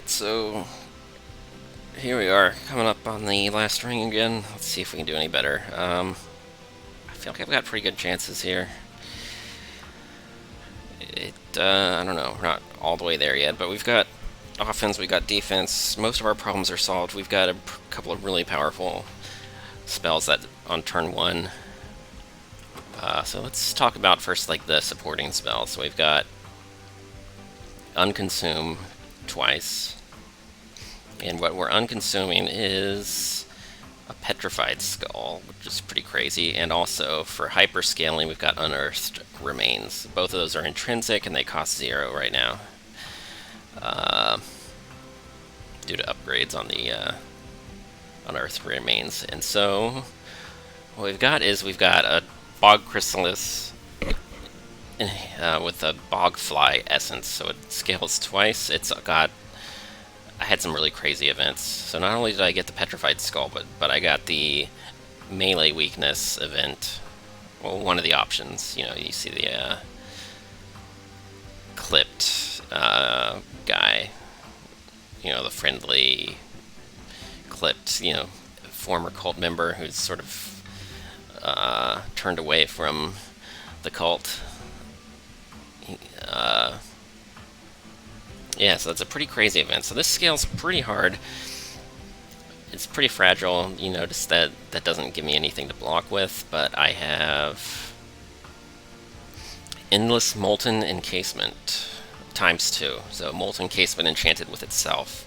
Alright, so here we are, coming up on the last ring again. Let's see if we can do any better. I feel like I've got pretty good chances here. I don't know, we're not all the way there yet, but we've got offense, we've got defense. Most of our problems are solved. We've got a couple of really powerful spells that on turn one. So let's talk about first, like, the supporting spells. So we've got Unconsume twice. And what we're unconsuming is a petrified skull, which is pretty crazy. And also, for hyperscaling, we've got unearthed remains. Both of those are intrinsic, and they cost 0 right now. Due to upgrades on the unearthed remains. And so, what we've got is we've got a bog chrysalis with a bogfly essence. So it scales twice. I had some really crazy events. So not only did I get the petrified skull, but I got the melee weakness event. Well, one of the options. You see the clipped guy. The friendly clipped, former cult member who's sort of turned away from the cult. Yeah, so it's a pretty crazy event. So this scales pretty hard. It's pretty fragile. You notice that doesn't give me anything to block with, but I have Endless Molten Encasement ×2. So Molten Encasement enchanted with itself.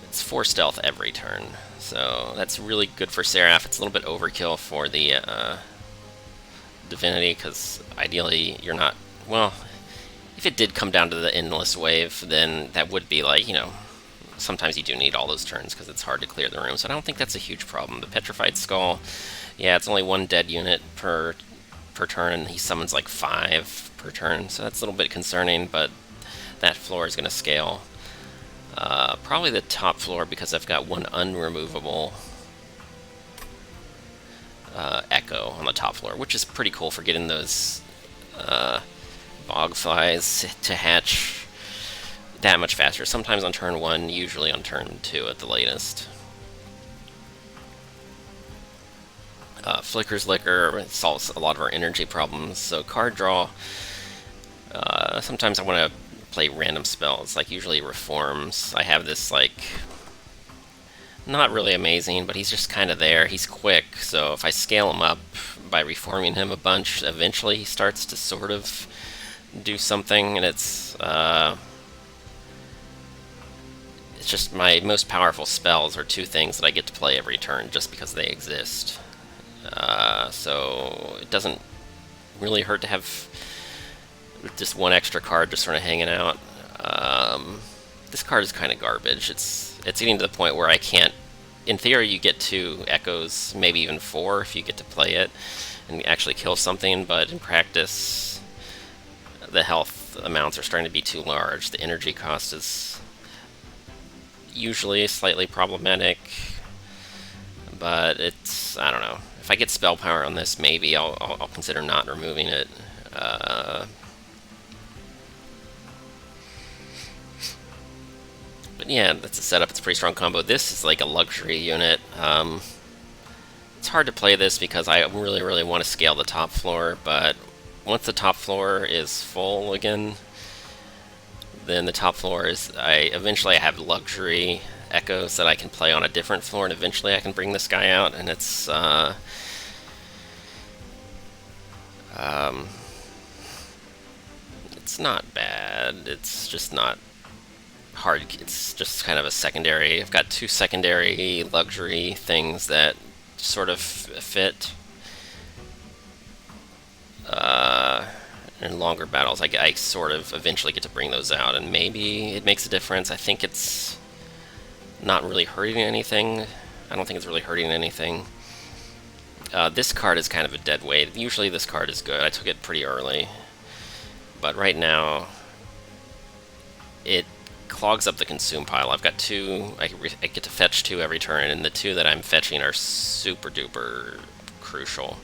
It's 4 stealth every turn. So that's really good for Seraph. It's a little bit overkill for the Divinity, because ideally you're not... Well, if it did come down to the Endless Wave, then that would be like, sometimes you do need all those turns because it's hard to clear the room, so I don't think that's a huge problem. The Petrified Skull, yeah, it's only 1 dead unit per turn, and he summons like 5 per turn, so that's a little bit concerning, but that floor is going to scale. Probably the top floor, because I've got 1 unremovable Echo on the top floor, which is pretty cool for getting those bogflies to hatch that much faster. Sometimes on turn 1, usually on turn 2 at the latest. Flicker's Liquor solves a lot of our energy problems. So card draw, sometimes I want to play random spells, like usually Reforms. I have this, like, not really amazing, but he's just kind of there. He's quick, so if I scale him up by reforming him a bunch, eventually he starts to sort of do something, and it's just my most powerful spells are 2 things that I get to play every turn just because they exist. So it doesn't really hurt to have just 1 extra card just sort of hanging out. This card is kind of garbage. It's getting to the point where I can't... In theory, you get 2 echoes, maybe even 4 if you get to play it and actually kill something, but in practice, the health amounts are starting to be too large. The energy cost is usually slightly problematic, but it's... I don't know. If I get spell power on this, maybe I'll consider not removing it. But yeah, that's a setup. It's a pretty strong combo. This is like a luxury unit. It's hard to play this because I really, really want to scale the top floor, but once the top floor is full again, then the top floor is... eventually I have luxury echoes that I can play on a different floor, and eventually I can bring this guy out, and it's... it's not bad. It's just not hard. It's just kind of a secondary. I've got 2 secondary luxury things that sort of fit. In longer battles, I sort of eventually get to bring those out, and maybe it makes a difference. I think it's not really hurting anything. I don't think it's really hurting anything. This card is kind of a dead weight. Usually this card is good. I took it pretty early. But right now, it clogs up the consume pile. I've got 2... I get to fetch 2 every turn, and the 2 that I'm fetching are super duper crucial.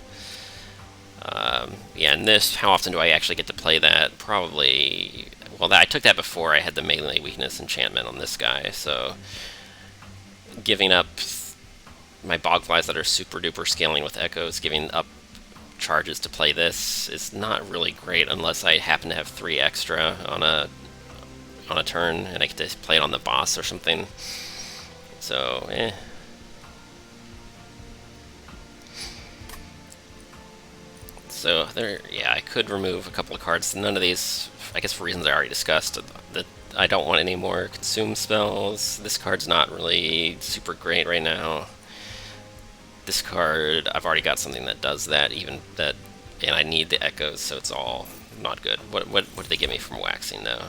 Yeah, and this, how often do I actually get to play that? Probably Well, I took that before I had the melee weakness enchantment on this guy, so giving up my bogflies that are super duper scaling with echoes, giving up charges to play this is not really great unless I happen to have 3 extra on a turn and I get to play it on the boss or something. So, So there, yeah, I could remove a couple of cards. None of these, I guess for reasons I already discussed, that I don't want any more consume spells. This card's not really super great right now. This card, I've already got something that does that, even that, and I need the echoes, so it's all not good. What did they give me from waxing though?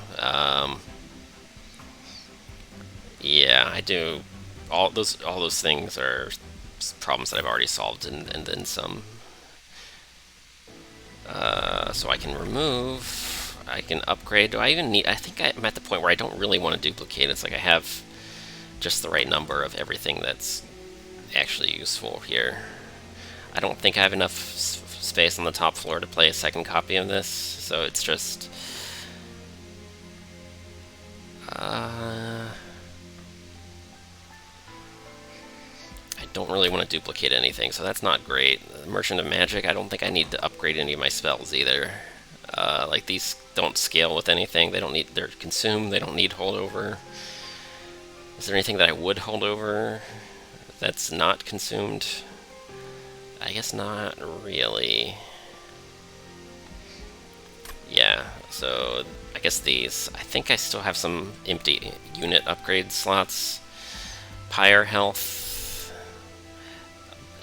Yeah, I do. All those things are problems that I've already solved, and then some. So I can remove. I can upgrade. Do I even need? I think I'm at the point where I don't really want to duplicate. It's like I have just the right number of everything that's actually useful here. I don't think I have enough space on the top floor to play a second copy of this, so it's just I don't really want to duplicate anything, so that's not great. Merchant of Magic, I don't think I need to upgrade any of my spells either. Like, these don't scale with anything. They don't need, they're consumed, they don't need holdover. Is there anything that I would hold over that's not consumed? I guess not really. Yeah, so I guess these. I think I still have some empty unit upgrade slots. Pyre health.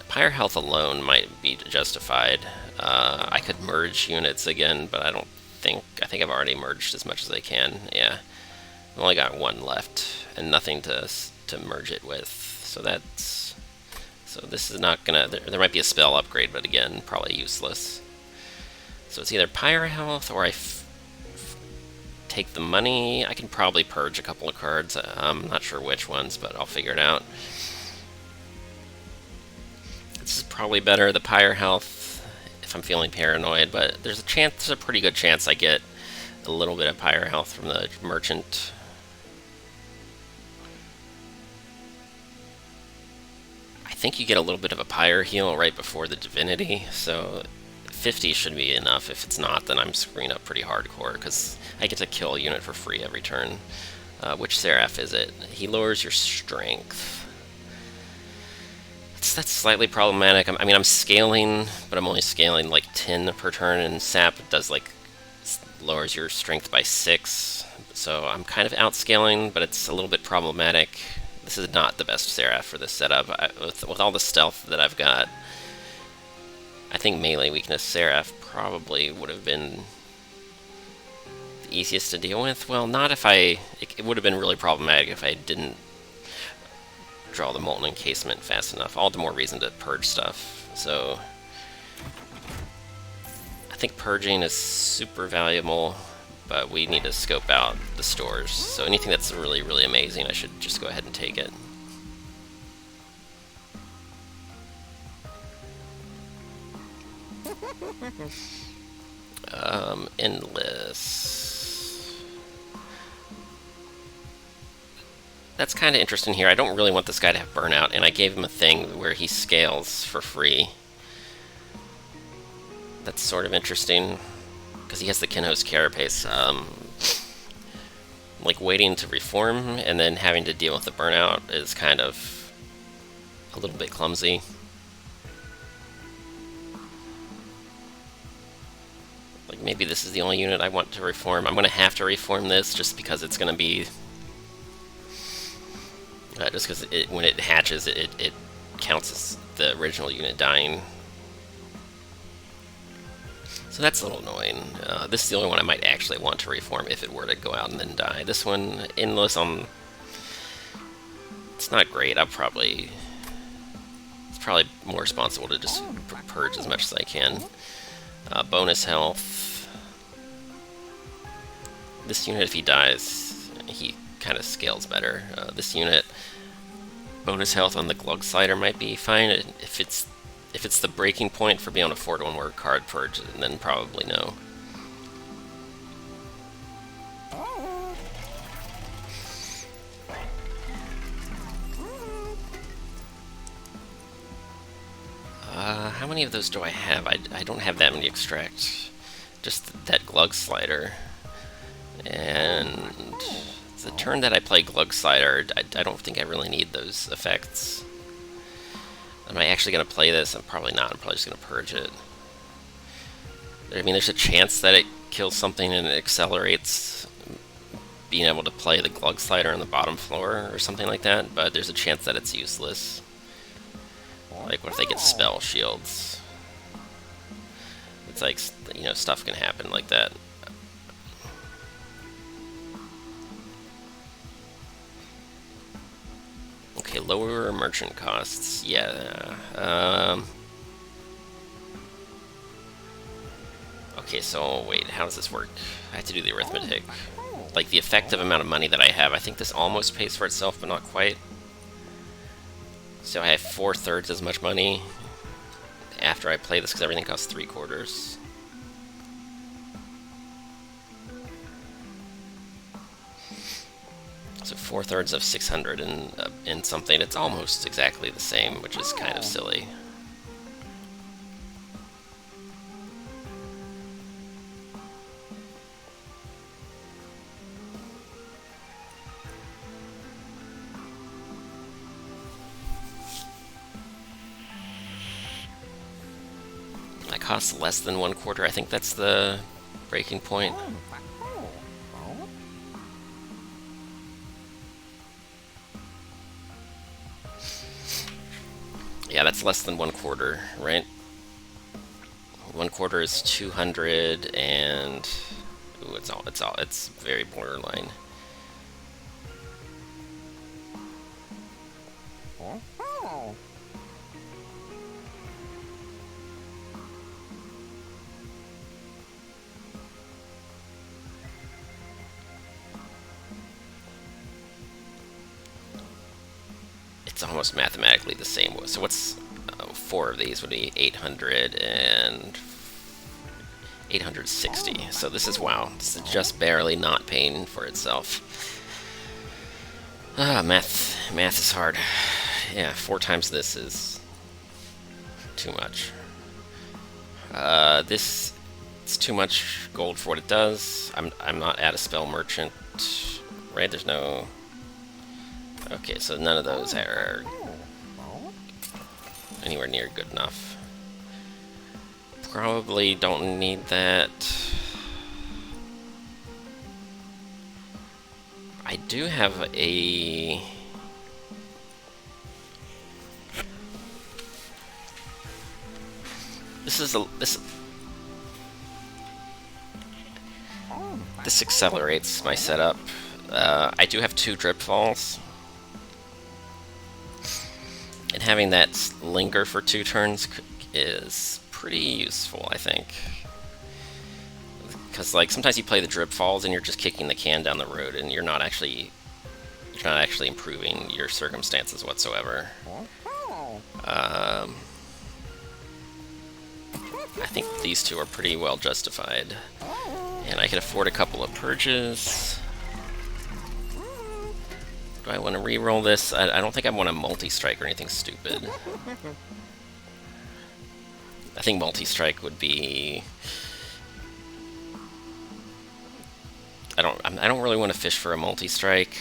Pyre health alone might be justified. I could merge units again, but I don't think. I think I've already merged as much as I can. Yeah, I've only got 1 left and nothing to merge it with. So that's. So this is not gonna. There might be a spell upgrade, but again, probably useless. So it's either Pyre health or I take the money. I can probably purge a couple of cards. I'm not sure which ones, but I'll figure it out. This is probably better, the Pyre health, if I'm feeling paranoid, but there's a pretty good chance I get a little bit of Pyre health from the merchant. I think you get a little bit of a Pyre heal right before the Divinity, so 50 should be enough. If it's not, then I'm screwing up pretty hardcore, because I get to kill a unit for free every turn. Which Seraph is it? He lowers your strength. That's slightly problematic. I mean, I'm scaling, but I'm only scaling like 10 per turn, and Sap does like lowers your strength by 6. So I'm kind of outscaling, but it's a little bit problematic. This is not the best Seraph for this setup. With all the stealth that I've got, I think melee weakness Seraph probably would have been the easiest to deal with. Well, not if it would have been really problematic if I didn't draw the Molten Encasement fast enough. All the more reason to purge stuff. So I think purging is super valuable, but we need to scope out the stores. So anything that's really, really amazing, I should just go ahead and take it. Endless. That's kind of interesting here. I don't really want this guy to have burnout, and I gave him a thing where he scales for free. That's sort of interesting, because he has the Kinho's Carapace. Like, waiting to reform and then having to deal with the burnout is kind of a little bit clumsy. Like, maybe this is the only unit I want to reform. I'm going to have to reform this just because it's going to be... just because when it hatches, it counts as the original unit dying. So that's a little annoying. This is the only one I might actually want to reform if it were to go out and then die. This one, Endless on... It's not great. It's probably more responsible to just purge as much as I can. Bonus health. This unit, if he dies, he kind of scales better. This unit, bonus health on the Glug Slider might be fine. If it's the breaking point for being able to afford one more card purge, then probably no. how many of those do I have? I don't have that many extract. Just that Glug Slider. And the turn that I play Glug Slider, I don't think I really need those effects. Am I actually going to play this? I'm probably not. I'm probably just going to purge it. I mean, there's a chance that it kills something and it accelerates being able to play the Glug Slider on the bottom floor or something like that, but there's a chance that it's useless. Like, what if they get spell shields? It's like, you know, stuff can happen like that. Okay, lower merchant costs. Yeah. Okay, so wait, how does this work? I have to do the arithmetic. Like, the effective amount of money that I have, I think this almost pays for itself, but not quite. So I have 4/3 as much money after I play this, because everything costs 3/4. So 4/3 of 600 in something. It's almost exactly the same, which is kind of silly. That costs less than 1/4. I think that's the breaking point. Yeah, that's less than 1/4, right? 1/4 is 200, and ooh, it's very borderline. It's almost mathematically the same. So what's 4 of these would be 800 and 860. So this is, wow, this is just barely not paying for itself. Math is hard. Yeah, 4 times this is too much. This, it's too much gold for what it does. I'm not at a spell merchant, right? There's no. Okay, so none of those are anywhere near good enough. Probably don't need that. I do have a. This accelerates my setup. I do have 2 drip falls. And having that linger for 2 turns is pretty useful, I think. Because, like, sometimes you play the drip falls and you're just kicking the can down the road, and you're not actually improving your circumstances whatsoever. I think these 2 are pretty well justified, and I can afford a couple of purges. Do I want to re-roll this? I don't think I want a multi-strike or anything stupid. I think multi-strike would be. I don't really want to fish for a multi-strike.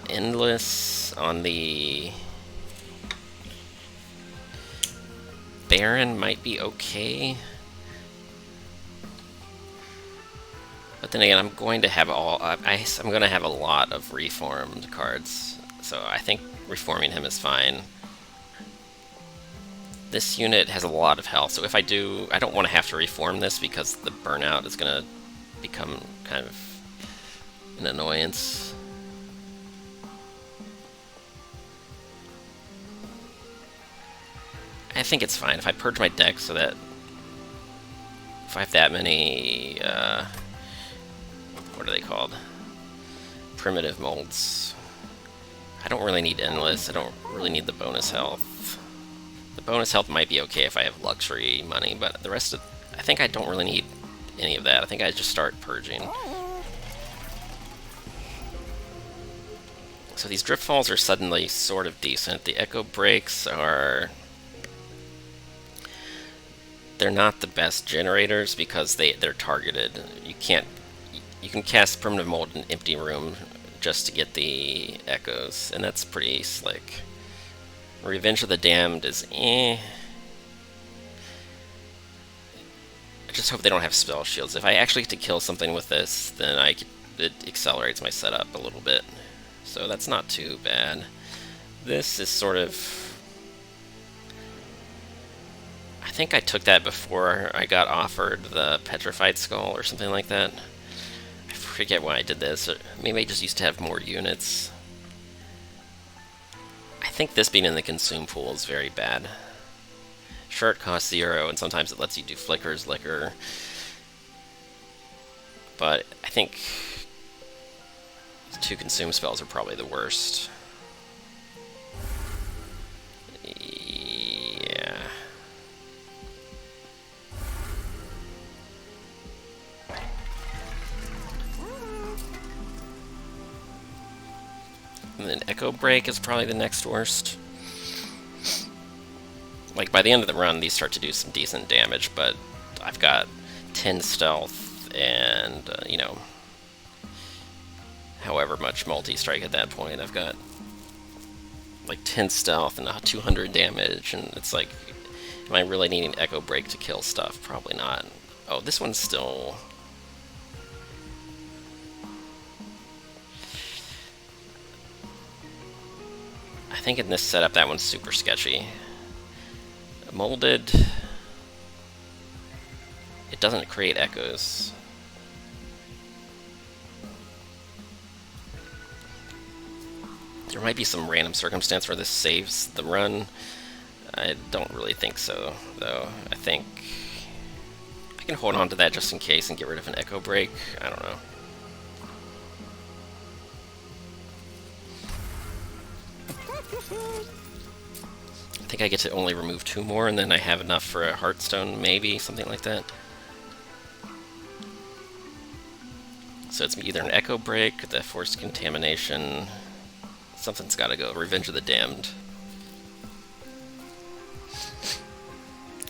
Endless on the Baron might be okay. But then again, I'm going to have I'm going to have a lot of reformed cards, so I think reforming him is fine. This unit has a lot of health, so if I do, I don't want to have to reform this because the burnout is going to become kind of an annoyance. I think it's fine if I purge my deck so that if I have that many, what are they called? Primitive molds. I don't really need endless. I don't really need the bonus health. The bonus health might be okay if I have luxury money, but the rest of, I think I don't really need any of that. I think I just start purging. So these drift falls are suddenly sort of decent. The echo breaks are... they're not the best generators because they're targeted. You can't... you can cast Primitive Mold in an empty room just to get the echoes, and that's pretty slick. Revenge of the Damned is eh. I just hope they don't have spell shields. If I actually get to kill something with this, then it accelerates my setup a little bit. So that's not too bad. This is sort of... I think I took that before I got offered the Petrified Skull or something like that. I forget why I did this. Maybe I just used to have more units. I think this being in the consume pool is very bad. Sure, it costs 0, and sometimes it lets you do flickers, liquor. But I think 2 consume spells are probably the worst. Yeah. And then Echo Break is probably the next worst. Like, by the end of the run, these start to do some decent damage, but I've got 10 stealth and, you know, however much multi-strike at that point. I've got, like, 10 stealth and 200 damage, and it's like, am I really needing Echo Break to kill stuff? Probably not. Oh, this one's still... I think in this setup, that one's super sketchy. Molded, it doesn't create echoes. There might be some random circumstance where this saves the run. I don't really think so, though. I think I can hold on to that just in case and get rid of an Echo Break. I don't know. I think I get to only remove 2 more, and then I have enough for a Heartstone, maybe, something like that. So it's either an Echo Break, the Forced Contamination, something's gotta go, Revenge of the Damned.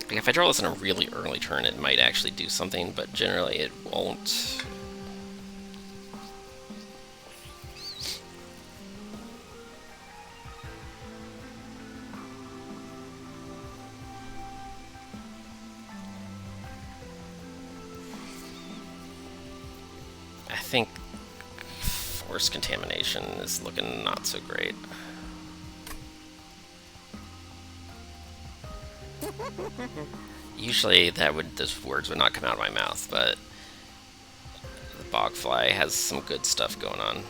Like, if I draw this in a really early turn, it might actually do something, but generally it won't. I think Force Contamination is looking not so great. Usually those words would not come out of my mouth, but the Bogfly has some good stuff going on.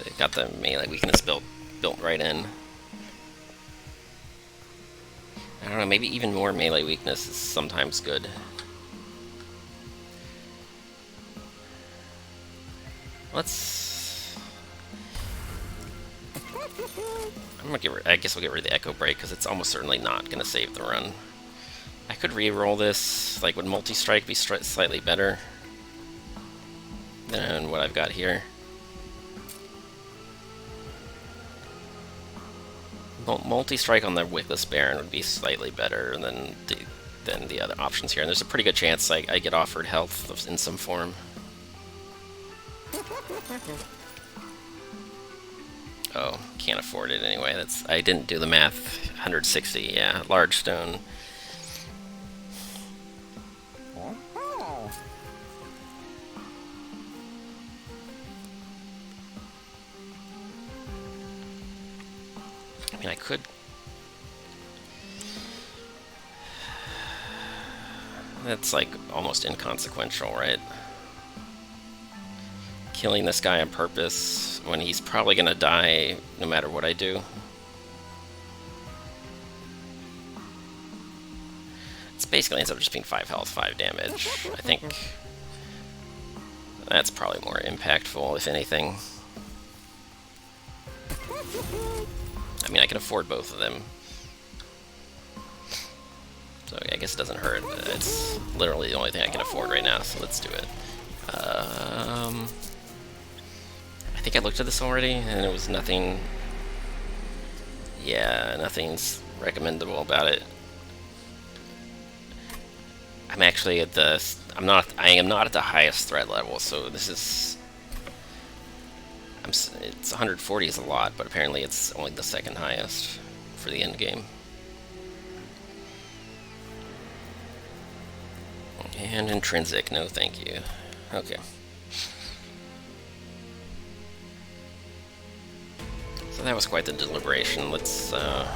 It got the melee weakness built right in. I don't know, maybe even more melee weakness is sometimes good. I guess we'll get rid of the Echo Break, because it's almost certainly not going to save the run. I could re-roll this. Like, would Multi-Strike be slightly better than what I've got here? Multi-Strike on the Wickless Baron would be slightly better than the other options here, and there's a pretty good chance I get offered health in some form. Oh, can't afford it anyway. I didn't do the math. 160, yeah. Large stone. I mean, I could... That's, like, almost inconsequential, right? Killing this guy on purpose when he's probably gonna die no matter what I do. It's basically ends up just being 5 health, 5 damage. I think that's probably more impactful, if anything. I mean, I can afford both of them. So I guess it doesn't hurt. It's literally the only thing I can afford right now, so let's do it. I think I looked at this already, and it was nothing. Yeah, nothing's recommendable about it. I'm actually at the. I am not at the highest threat level, so this is. It's 140 is a lot, but apparently it's only the second highest for the end game. And intrinsic, no thank you. Okay. So that was quite the deliberation. Let's, a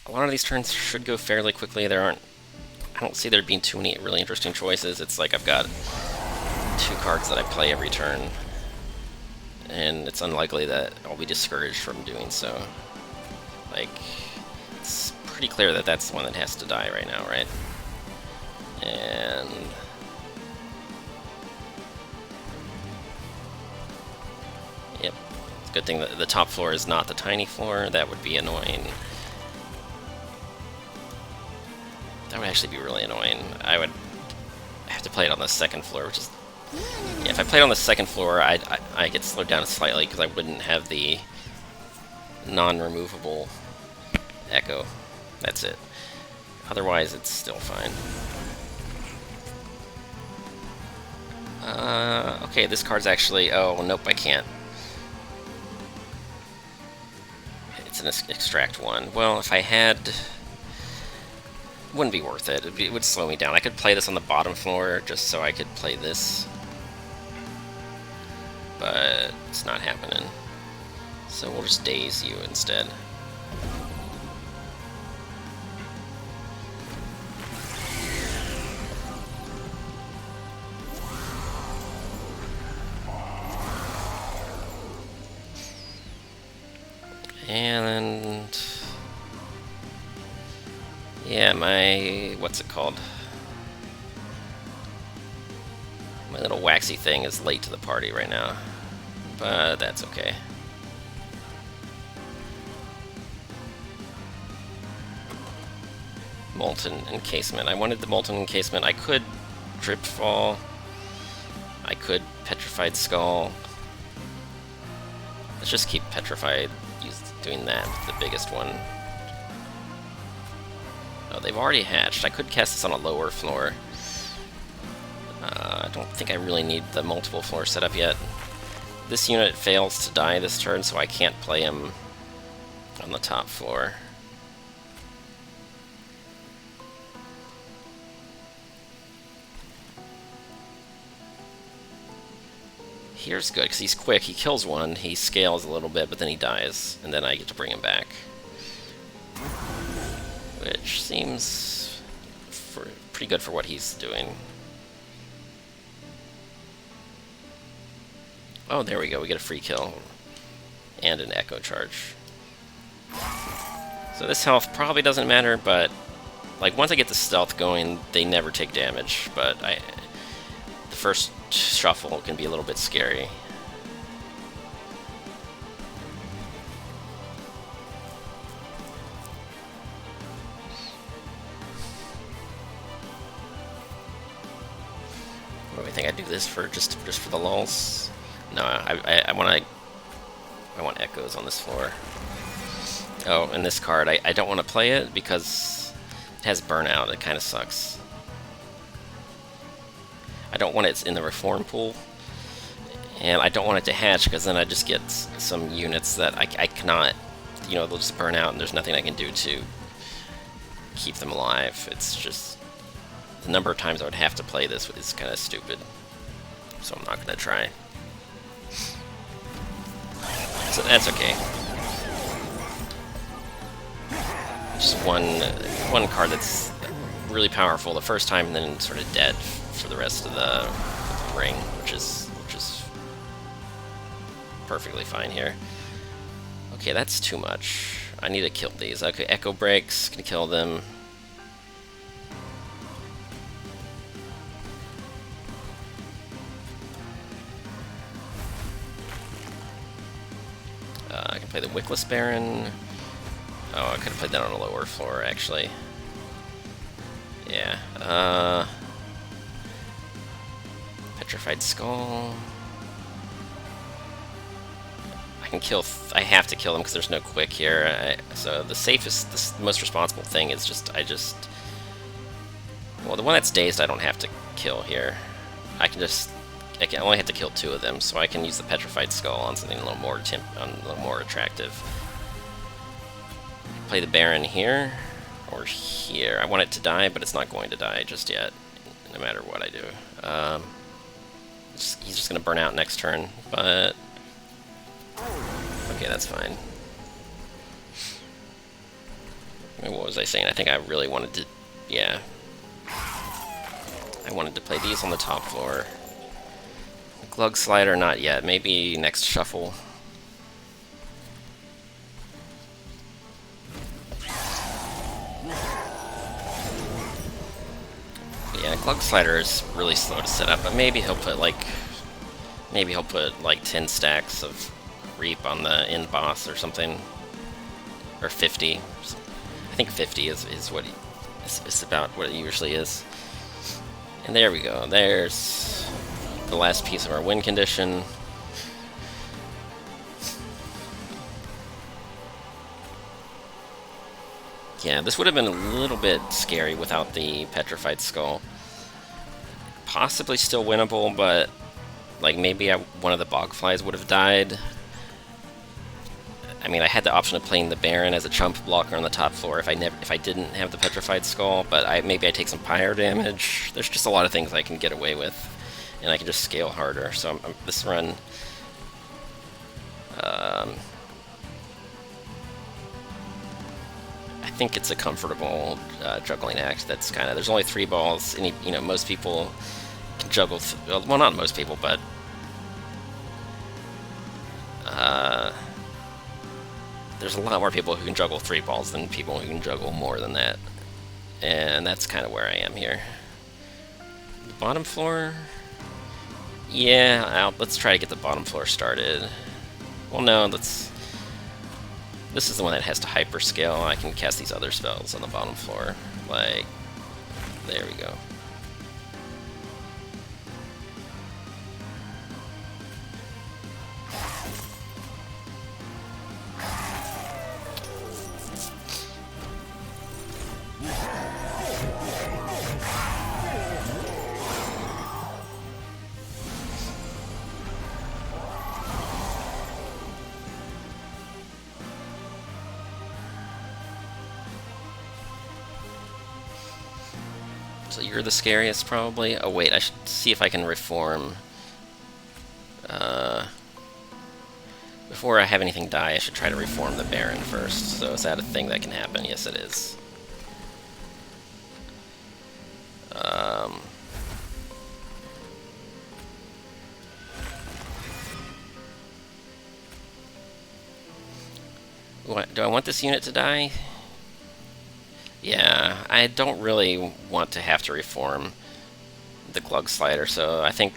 lot of these turns should go fairly quickly. I don't see there being too many really interesting choices. It's like I've got 2 cards that I play every turn, and it's unlikely that I'll be discouraged from doing so. Like, it's pretty clear that that's the one that has to die right now, right? And yep, it's a good thing that the top floor is not the tiny floor. That would be annoying. That would actually be really annoying. I would have to play it on the second floor, which is... Yeah, if I played on the second floor, I get slowed down slightly because I wouldn't have the non-removable echo. That's it. Otherwise, it's still fine. Okay, this card's actually... Oh, nope, I can't. It's an extract 1. Well, if I had... Wouldn't be worth it. It would slow me down. I could play this on the bottom floor just so I could play this. But it's not happening. So we'll just daze you instead. And... yeah, what's it called? My little waxy thing is late to the party right now, but that's okay. Molten encasement. I wanted the molten encasement. I could drip fall. I could petrified skull. Let's just keep petrified. Doing that, the biggest one. Oh, they've already hatched. I could cast this on a lower floor. I don't think I really need the multiple floor setup yet. This unit fails to die this turn, so I can't play him on the top floor. Here's good, because he's quick. He kills one, he scales a little bit, but then he dies, and then I get to bring him back. Which seems pretty good for what he's doing. Oh, there we go. We get a free kill. And an echo charge. So this health probably doesn't matter, but... like, once I get the stealth going, they never take damage, but the first shuffle can be a little bit scary. What do I think? I do this for just for the lulz? No, I want echoes on this floor. Oh, and this card, I don't want to play it because it has burnout. It kind of sucks. I don't want it in the reform pool, and I don't want it to hatch because then I just get some units that I cannot, you know, they'll just burn out and there's nothing I can do to keep them alive. It's just, the number of times I would have to play this is kind of stupid, so I'm not going to try. So that's okay. Just one card that's really powerful the first time and then sort of dead for the rest of the ring, which is perfectly fine here. Okay, that's too much. I need to kill these. Okay, Echo Breaks, can kill them. I can play the Wickless Baron. Oh, I could have played that on a lower floor, actually. Yeah. Petrified Skull. I can kill. I have to kill them because there's no quick here. So the safest, the most responsible thing is just well, the one that's dazed I don't have to kill here. I can only have to kill 2 of them, so I can use the Petrified Skull on something a little more attractive. Play the Baron here or here. I want it to die, but it's not going to die just yet, no matter what I do. He's just going to burn out next turn, but okay, that's fine. What was I saying? I think I really wanted to, yeah. I wanted to play these on the top floor. Glug Slider, not yet. Maybe next shuffle. Yeah, Glug Slider is really slow to set up, but maybe he'll put like 10 stacks of Reap on the end boss or something, or 50. I think 50 is what it's about what it usually is. And there we go. There's the last piece of our win condition. Yeah, this would have been a little bit scary without the Petrified Skull. Possibly still winnable, but like maybe one of the Bogflies would have died. I mean, I had the option of playing the Baron as a chump blocker on the top floor if I didn't have the Petrified Skull, but maybe I take some pyre damage. There's just a lot of things I can get away with, and I can just scale harder. So this run, I think it's a comfortable juggling act. That's kind of, there's only 3 balls. Most people can juggle. Well, not most people, but there's a lot more people who can juggle 3 balls than people who can juggle more than that. And that's kind of where I am here. The bottom floor? Yeah, let's try to get the bottom floor started. Well, no, this is the one that has to hyperscale. I can cast these other spells on the bottom floor. Like, there we go. So you're the scariest, probably. Oh wait, I should see if I can reform. Before I have anything die, I should try to reform the Baron first. So is that a thing that can happen? Yes, it is. Do I want this unit to die? Yeah, I don't really want to have to reform the Glug Slider, so I think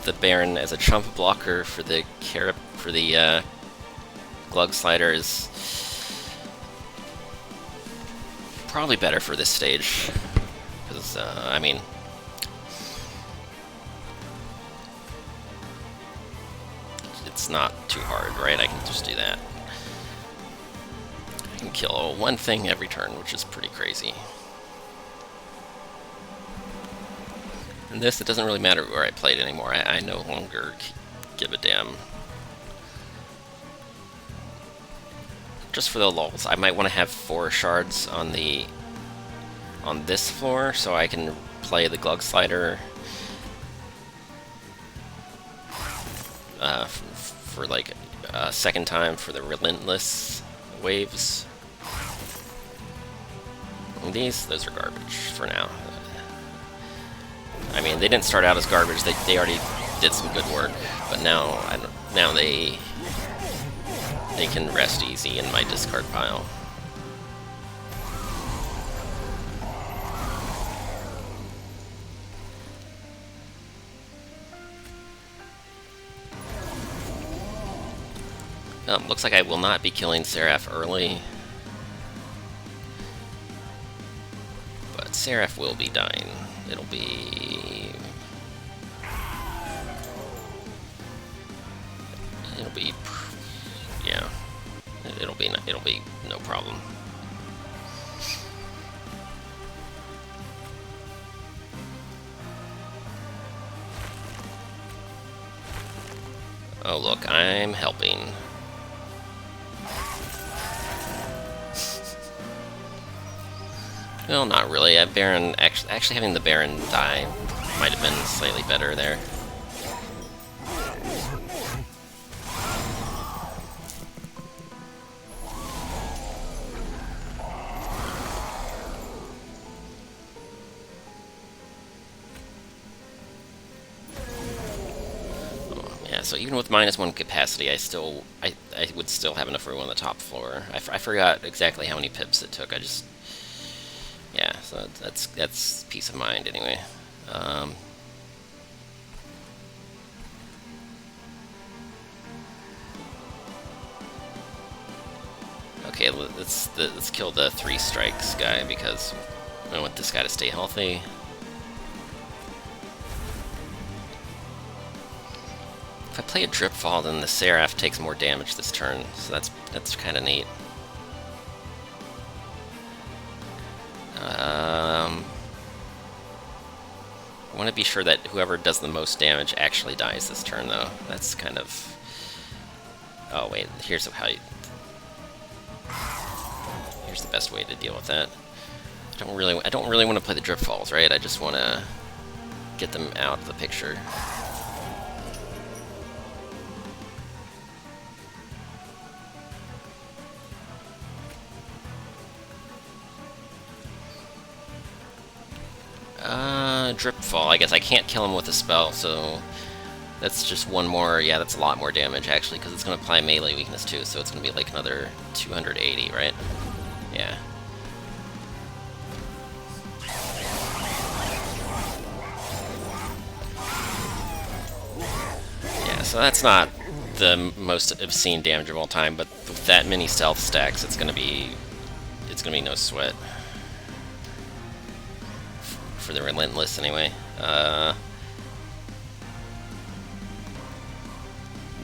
the Baron as a chump blocker for the Glug Slider is probably better for this stage, because I mean, it's not too hard, right? I can just do that. I can kill one thing every turn, which is pretty crazy. And this, it doesn't really matter where I played anymore. I no longer give a damn. Just for the lulz, I might want to have 4 shards on this floor, so I can play the Glug Slider for like a second time for the Relentless waves. And those are garbage for now. I mean, they didn't start out as garbage. They already did some good work, but now they can rest easy in my discard pile. Looks like I will not be killing Seraph early, but Seraph will be dying. It'll be It'll be, yeah, it'll be no problem. Oh look, I'm helping. Well, not really. Baron actually having the Baron die might have been slightly better there. So even with -1 capacity, I would still have enough room on the top floor. I forgot exactly how many pips it took. Yeah. So that's peace of mind anyway. Okay, let's kill the 3 strikes guy because I want this guy to stay healthy. If I play a Drip Fall, then the Seraph takes more damage this turn, so that's kind of neat. I want to be sure that whoever does the most damage actually dies this turn, though. That's kind of... Oh wait, here's the best way to deal with that. I don't really want to play the Drip Falls, right? I just want to get them out of the picture. Drip Fall. I guess I can't kill him with a spell, so that's just one more. Yeah, that's a lot more damage actually, because it's going to apply melee weakness too, so it's going to be like another 280, right? Yeah. Yeah, so that's not the most obscene damage of all time, but with that many stealth stacks, it's going to be no sweat. For the Relentless, anyway.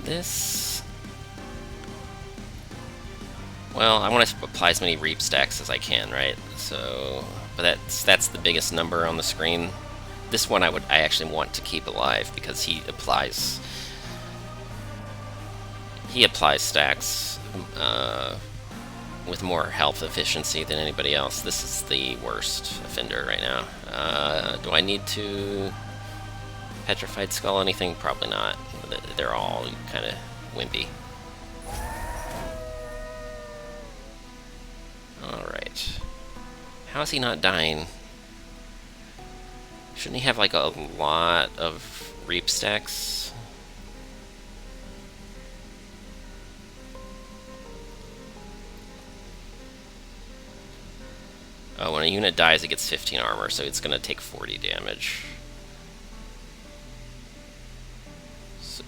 This... Well, I want to apply as many Reap stacks as I can, right? So... But that's the biggest number on the screen. This one I actually want to keep alive, because he applies stacks, with more health efficiency than anybody else. This is the worst offender right now. Do I need to Petrified Skull anything? Probably not. They're all kind of wimpy. Alright. How is he not dying? Shouldn't he have like a lot of Reap stacks? Oh, when a unit dies, it gets 15 armor, so it's going to take 40 damage.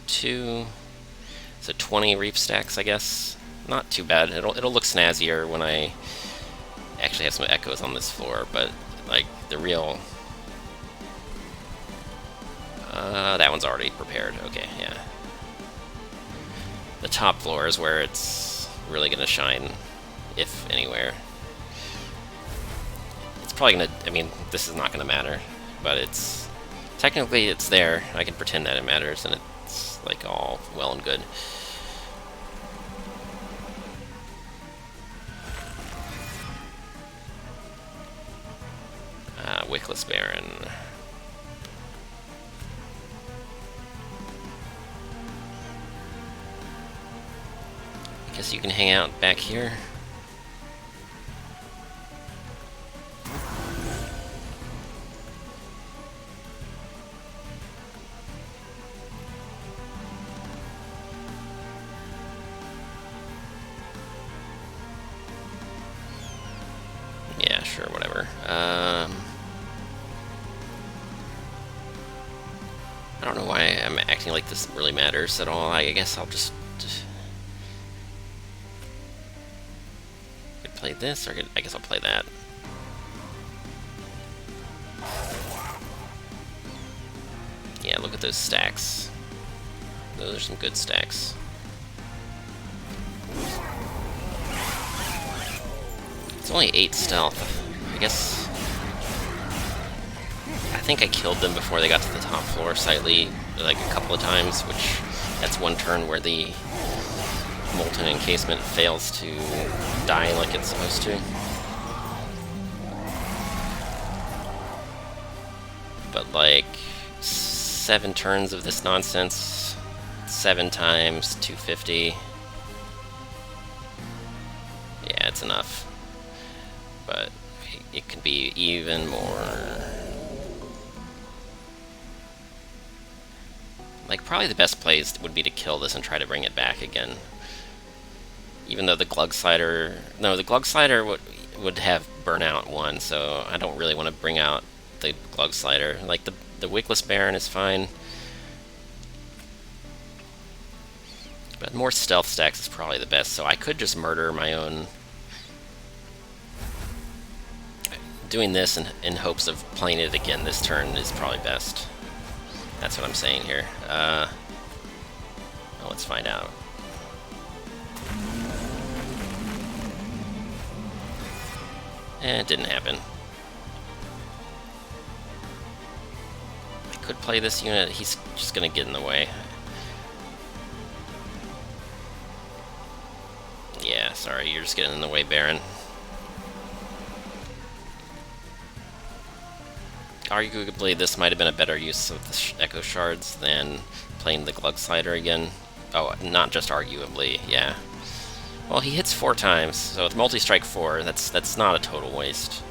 So 20 Reap stacks, I guess. Not too bad. It'll look snazzier when I actually have some echoes on this floor, but like the real... that one's already prepared. Okay, yeah. The top floor is where it's really going to shine, if anywhere. Probably gonna, I mean, this is not gonna matter, but technically it's there. I can pretend that it matters, and it's like all well and good. Wickless Baron. I guess you can hang out back here. Yeah, sure, whatever. I don't know why I'm acting like this really matters at all. I guess I'll just play this, or I guess I'll play that. Yeah, look at those stacks. Those are some good stacks. It's only 8 stealth. I guess... I think I killed them before they got to the top floor slightly, like a couple of times, which... That's one turn where the molten encasement fails to die like it's supposed to. But like 7 turns of this nonsense, 7 times 250. Yeah, it's enough. But it could be even more. Like, probably the best plays would be to kill this and try to bring it back again. Even though the Glug Slider... No, the Glug Slider would have Burnout 1, so I don't really want to bring out the Glug Slider. Like, the Wickless Baron is fine. But more stealth stacks is probably the best, so I could just murder my own... Doing this in hopes of playing it again this turn is probably best. That's what I'm saying here. Well, let's find out. It didn't happen. I could play this unit. He's just gonna get in the way. Yeah, sorry, you're just getting in the way, Baron. Arguably, this might have been a better use of the Echo Shards than playing the Glug Slider again. Oh, not just arguably, yeah. Well, he hits 4 times, so with multi-strike 4, that's not a total waste.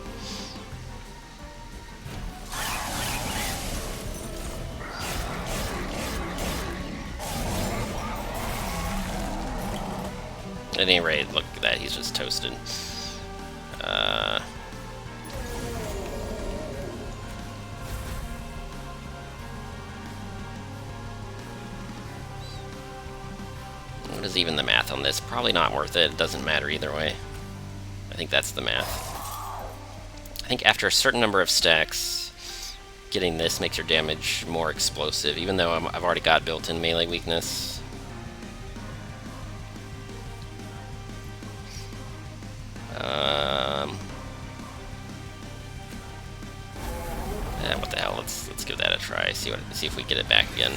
At any rate, look at that, he's just toasted. What is even the math on this? Probably not worth it. It doesn't matter either way. I think that's the math. I think after a certain number of stacks, getting this makes your damage more explosive, even though I've already got built-in melee weakness. Yeah, what the hell? Let's give that a try. See if we get it back again.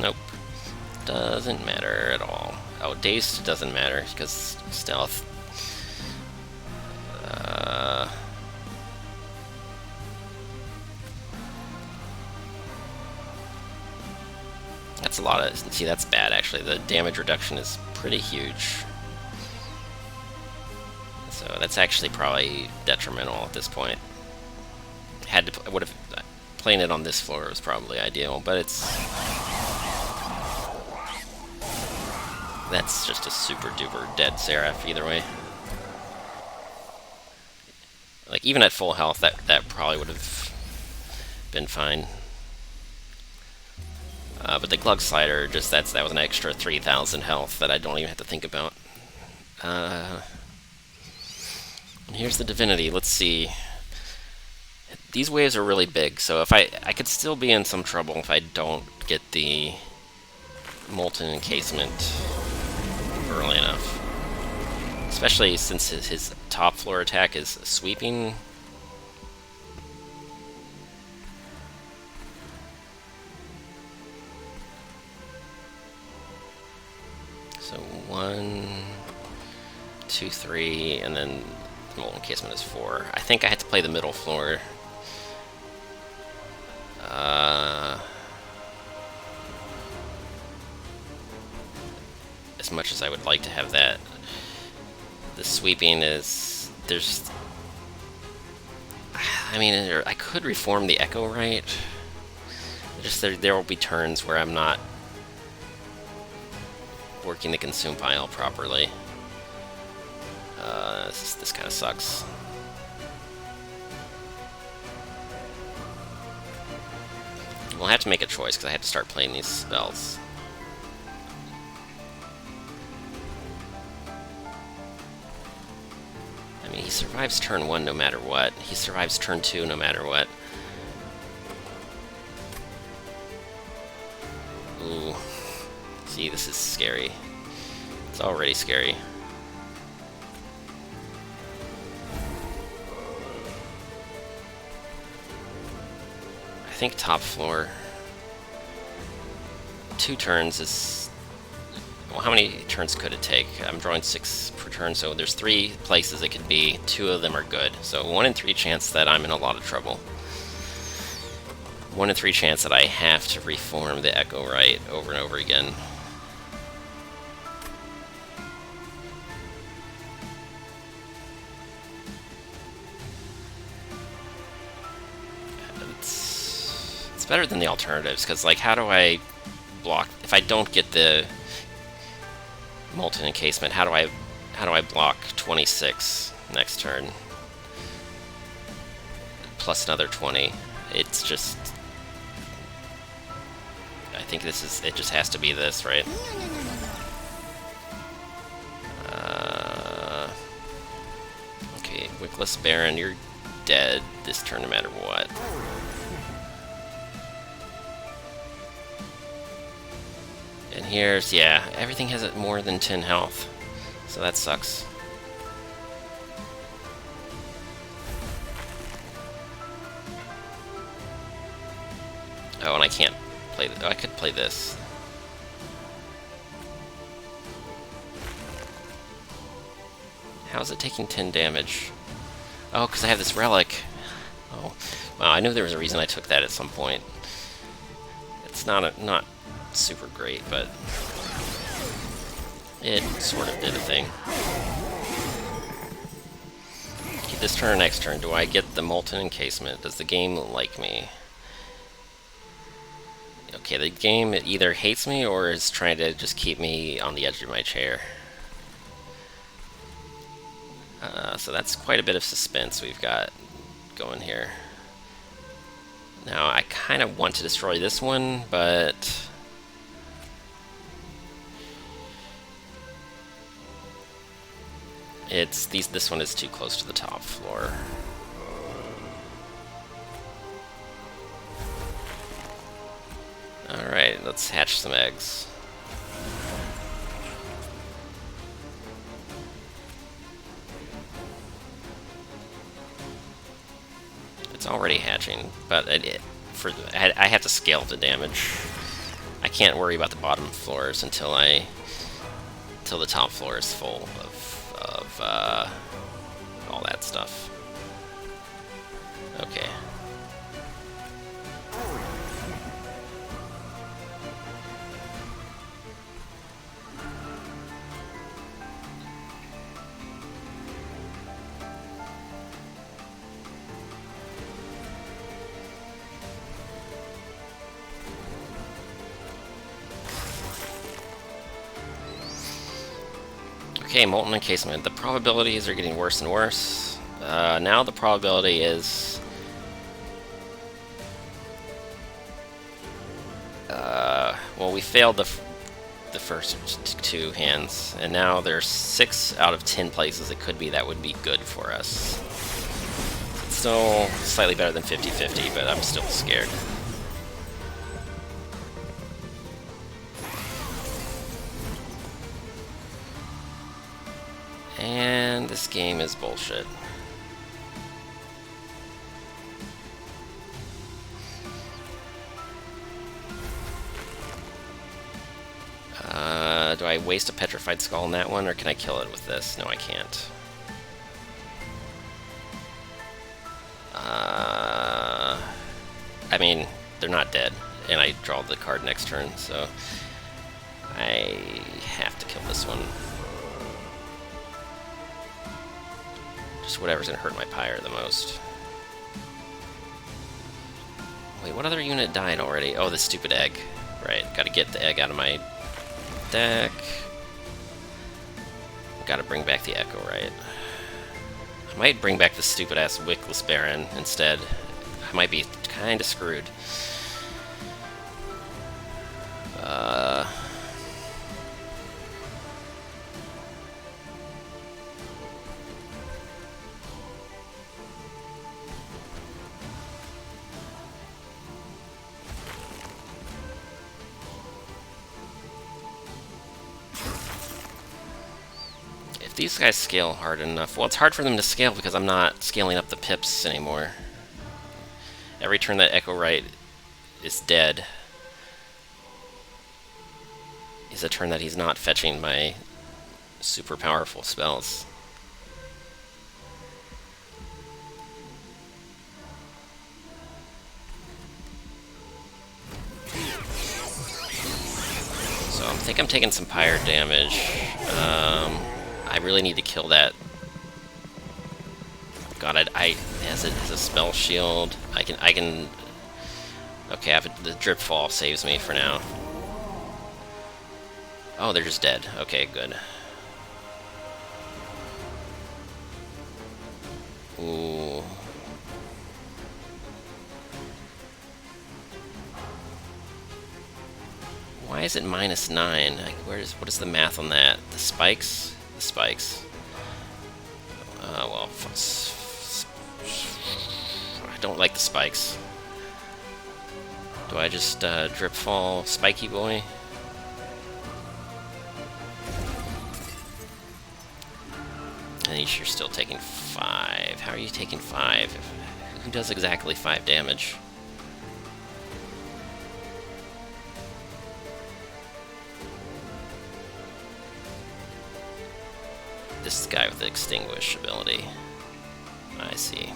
Nope. Doesn't matter at all. Oh, dazed doesn't matter because stealth. That's a lot of... See, that's bad actually. The damage reduction is pretty huge. So that's actually probably detrimental at this point. Would have playing it on this floor was probably ideal, but it's... That's just a super duper dead Seraph either way. Like, even at full health, that probably would have been fine. But the Glug Slider, just that was an extra 3,000 health that I don't even have to think about. And here's the Divinity. Let's see. These waves are really big, so if I could still be in some trouble if I don't get the Molten Encasement early enough. Especially since his top floor attack is sweeping. So 1, 2, 3, and then the Molten Encasement is 4. I think I had to play the middle floor. As much as I would like to have that, the sweeping is... there's... I mean, I could reform the Echowright. Just there will be turns where I'm not working the consume pile properly. This kind of sucks. We'll have to make a choice because I have to start playing these spells. I mean, he survives turn 1 no matter what. He survives turn 2 no matter what. Ooh. See, this is scary. It's already scary. think top floor. 2 turns is... Well, how many turns could it take? I'm drawing 6 per turn, so there's 3 places it could be. 2 of them are good. So 1 in 3 chance that I'm in a lot of trouble. 1 in 3 chance that I have to reform the Echowright over and over again. It's better than the alternatives, because, like, how do I block... If I don't get the molten encasement, how do I block 26 next turn? Plus another 20. It's just... I think this is... It just has to be this, right? Okay, Wickless Baron, you're dead this turn no matter what. And here's, yeah, everything has more than 10 health, so that sucks. Oh, and I can't play... Oh, I could play this. How is it taking 10 damage? Oh, because I have this relic. Oh, wow, I knew there was a reason I took that at some point. It's not super great, but it sort of did a thing. Okay, this turn or next turn, do I get the molten encasement? Does the game like me? Okay, the game either hates me or is trying to just keep me on the edge of my chair. So that's quite a bit of suspense we've got going here. Now, I kind of want to destroy this one, but... this one is too close to the top floor. Alright, let's hatch some eggs. It's already hatching, but I have to scale the damage. I can't worry about the bottom floors until the top floor is full of all that stuff. Okay. Okay, molten encasement. The probabilities are getting worse and worse. Now the probability is... well, we failed the first 2 hands, and now there's 6 out of 10 places it could be that would be good for us. It's still slightly better than 50-50, but I'm still scared. And this game is bullshit. Do I waste a petrified skull on that one, or can I kill it with this? No, I can't. I mean, they're not dead, and I draw the card next turn, so I have to kill this one. Just whatever's gonna hurt my pyre the most. Wait, what other unit died already? Oh, the stupid egg. Right, gotta get the egg out of my deck. Gotta bring back the Echowright. I might bring back the stupid-ass Wickless Baron instead. I might be kinda screwed. If these guys scale hard enough... Well, it's hard for them to scale because I'm not scaling up the pips anymore. Every turn that Echowright is dead is a turn that he's not fetching my super powerful spells. So I think I'm taking some pyre damage. I really need to kill that. God, it has a spell shield. I can. Okay, the drip fall saves me for now. Oh, they're just dead. Okay, good. Ooh. Why is it -9? Like, what is the math on that? The spikes? The spikes. Well, I don't like the spikes. Do I just drip fall spiky boy? And you're still taking 5. How are you taking 5? Who does exactly 5 damage? This guy with the extinguish ability. I see.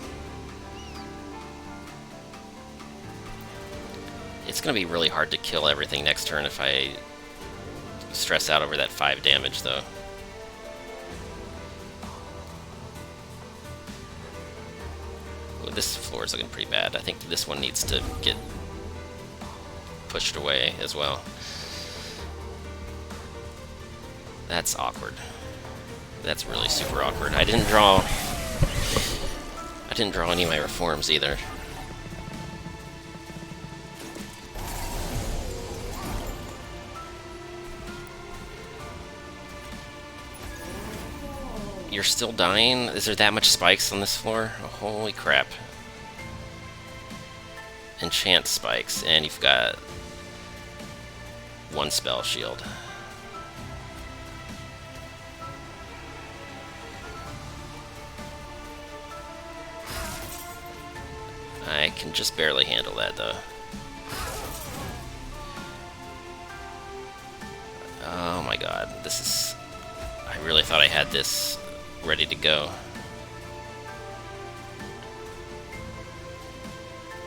It's gonna be really hard to kill everything next turn if I stress out over that 5 damage, though. Ooh, this floor is looking pretty bad. I think this one needs to get pushed away as well. That's awkward. That's really super awkward. I didn't draw any of my reforms either. You're still dying? Is there that much spikes on this floor? Oh, holy crap. Enchant spikes, and you've got 1 spell shield. I can just barely handle that, though. Oh my god, this is... I really thought I had this ready to go.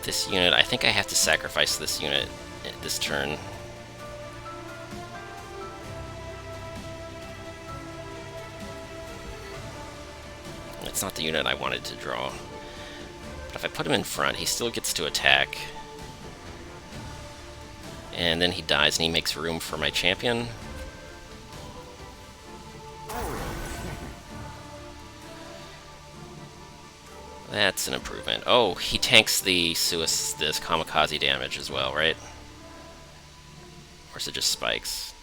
This unit, I think I have to sacrifice this unit this turn. It's not the unit I wanted to draw. But if I put him in front, he still gets to attack. And then he dies and he makes room for my champion. That's an improvement. Oh, he tanks this kamikaze damage as well, right? Or is it just spikes?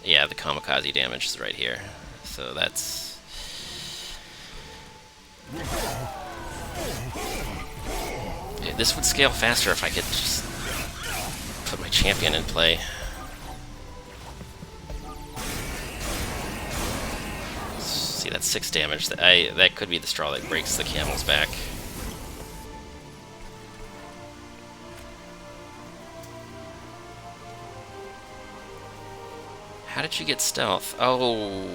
Yeah, the kamikaze damage is right here. So that's... Yeah, this would scale faster if I could just put my champion in play. See, that's 6 damage. That could be the straw that breaks the camel's back. How did you get stealth? Oh...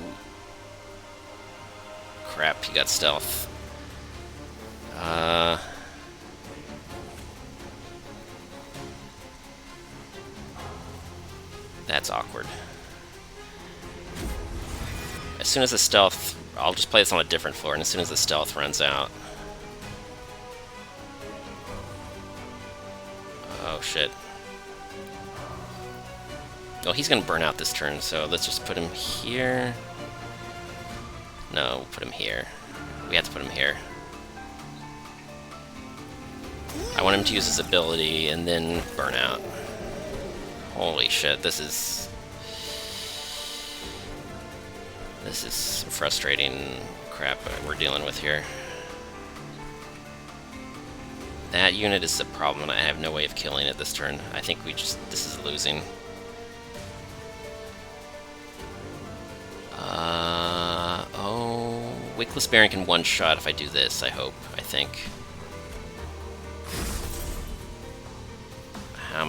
Crap, you got stealth. That's awkward. As soon as the stealth... I'll just play this on a different floor, and as soon as the stealth runs out... Oh, shit. Oh, he's gonna burn out this turn, so let's just put him here. No, we'll put him here. We have to put him here. I want him to use his ability and then burn out. Holy shit, this is some frustrating crap we're dealing with here. That unit is the problem, and I have no way of killing it this turn. I think this is losing. Oh, Wickless Baron can one-shot if I do this, I hope, I think.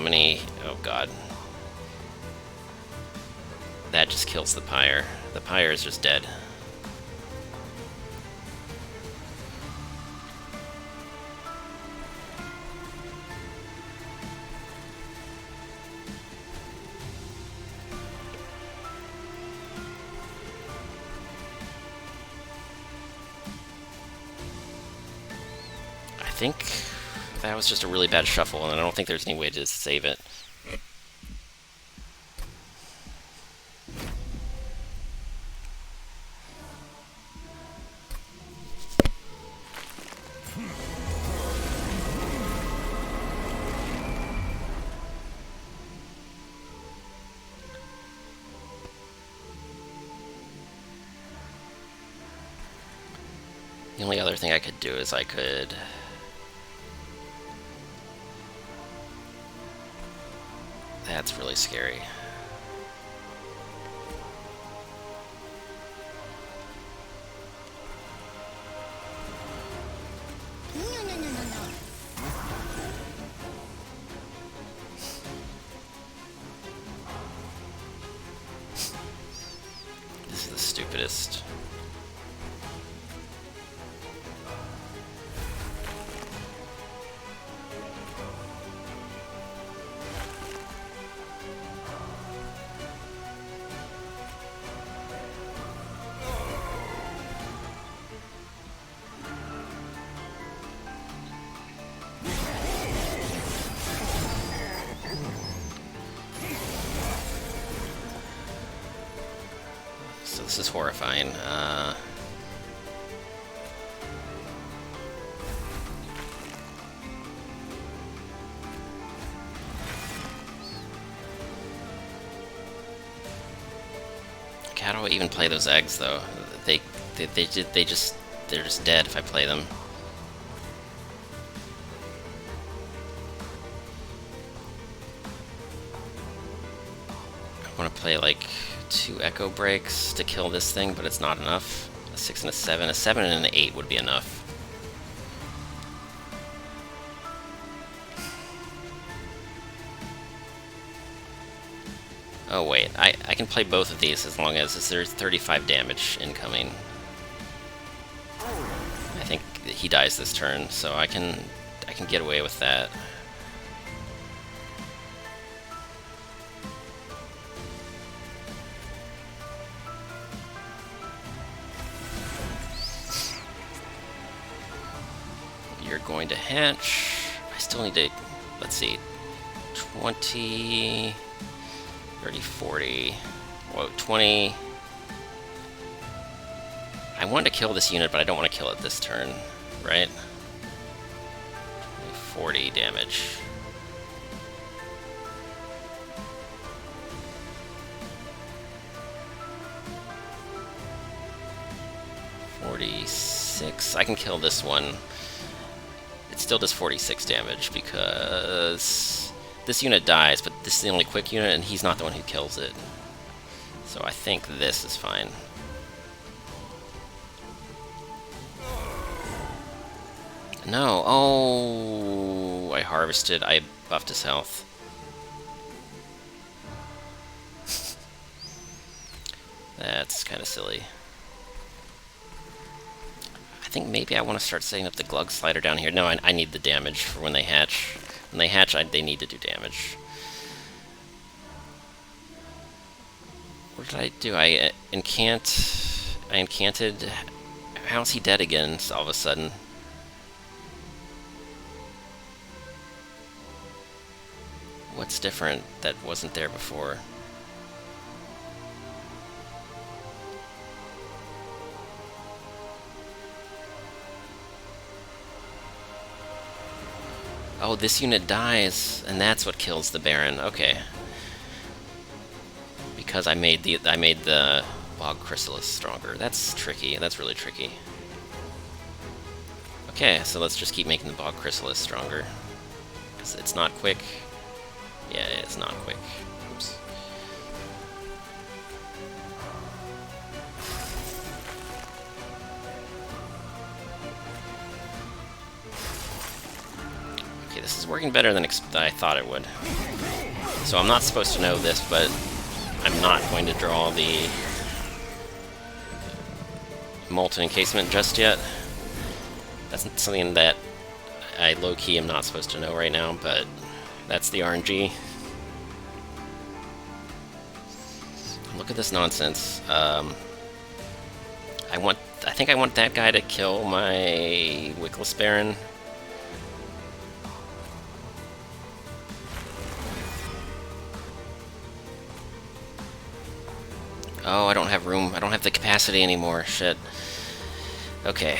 many... Oh god. That just kills the Pyre. The Pyre is just dead. I think that was just a really bad shuffle, and I don't think there's any way to save it. The only other thing I could do is I could... That's really scary. This is the stupidest. So this is horrifying. How do I even play those eggs, though? They're just dead if I play them. I want to play like 2 Echo Breaks to kill this thing, but it's not enough. A 6 and a 7. A 7 and an 8 would be enough. Oh wait, I can play both of these as long as there's 35 damage incoming. I think he dies this turn, so I can get away with that. You're going to hatch. I still need to, let's see, 20, 30, 40, whoa, 20. I wanted to kill this unit, but I don't want to kill it this turn, right? 40 damage. $46. I can kill this one. It still does 46 damage because this unit dies, but this is the only quick unit, and he's not the one who kills it. So I think this is fine. No, oh, I harvested, I buffed his health. That's kind of silly. I think maybe I want to start setting up the Glug Slider down here. No, I need the damage for when they hatch. When they hatch, they need to do damage. What did I do? I incanted... How's he dead again all of a sudden? What's different that wasn't there before? Oh, this unit dies, and that's what kills the Baron. Okay. Because I made the Bog Chrysalis stronger. That's tricky. That's really tricky. Okay, so let's just keep making the Bog Chrysalis stronger. 'Cause it's not quick. Yeah, it's not quick. Oops. Okay, the This is working better than I thought it would. So I'm not supposed to know this, but I'm not going to draw the molten encasement just yet. That's something that I low-key am not supposed to know right now, but that's the RNG. Look at this nonsense. I think I want that guy to kill my Wickless Baron. Oh, I don't have room. I don't have the capacity anymore. Shit. Okay.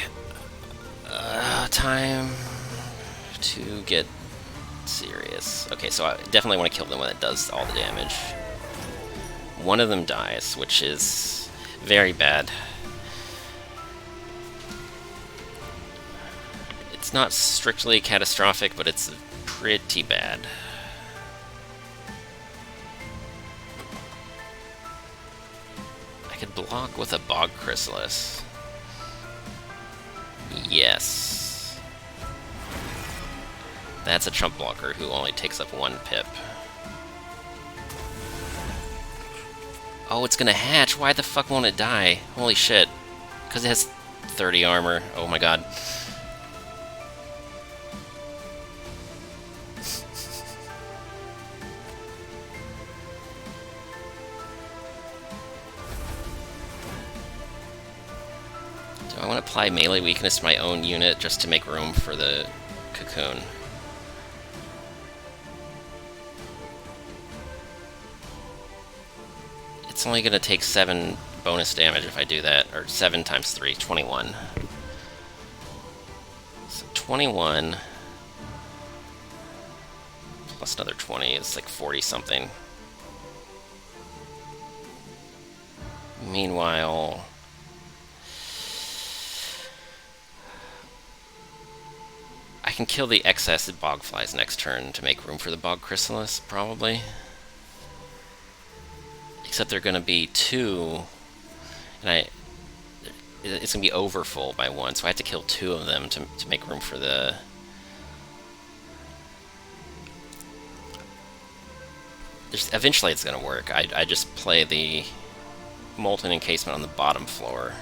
Time to get serious. Okay, so I definitely want to kill the one that does all the damage. One of them dies, which is very bad. It's not strictly catastrophic, but it's pretty bad. I could block with a Bog Chrysalis. Yes. That's a chump blocker who only takes up 1 pip. Oh, it's gonna hatch. Why the fuck won't it die? Holy shit. Because it has 30 armor. Oh my god. Do I want to apply melee weakness to my own unit just to make room for the cocoon? It's only going to take 7 bonus damage if I do that, or 7 times 3, 21. So 21 plus another 20 is like 40-something. Meanwhile, I can kill the excess Bogflies next turn to make room for the Bog Chrysalis, probably. Except they're going to be 2, and it's going to be over full by 1, so I have to kill 2 of them to make room for the... Eventually it's going to work. I just play the molten encasement on the bottom floor.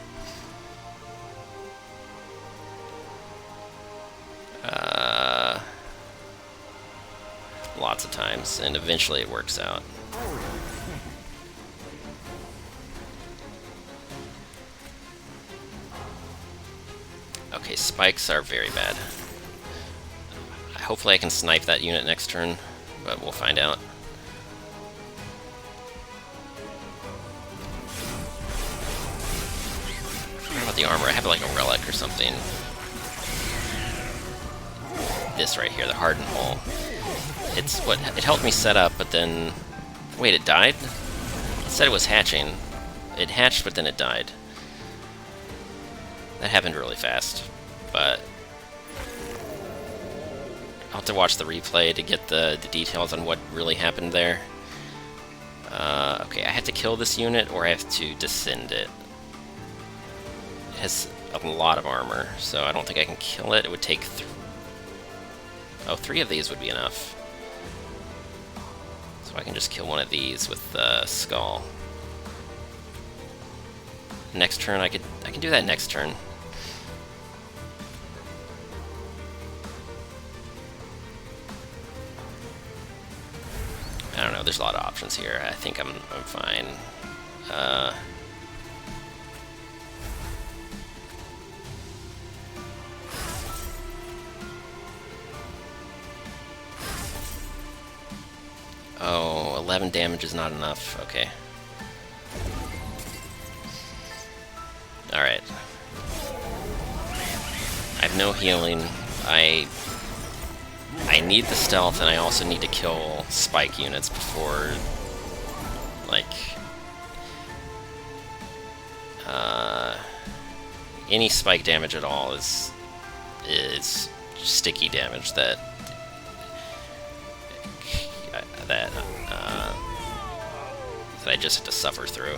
Lots of times, and eventually it works out. Okay, spikes are very bad. Hopefully I can snipe that unit next turn, but we'll find out. What about the armor? I have like a relic or something. This right here, the hardened hull. It's what it helped me set up, but then... Wait, it died? It said it was hatching. It hatched, but then it died. That happened really fast, but I'll have to watch the replay to get the details on what really happened there. Okay, I have to kill this unit, or I have to descend it. It has a lot of armor, so I don't think I can kill it. It would take 3 of these would be enough. So I can just kill one of these with the skull. Next turn, I can do that next turn. I don't know, there's a lot of options here. I think I'm fine. Oh, 11 damage is not enough. Okay. Alright. I have no healing. I need the stealth, and I also need to kill spike units before, like, any spike damage at all is sticky damage that I just have to suffer through.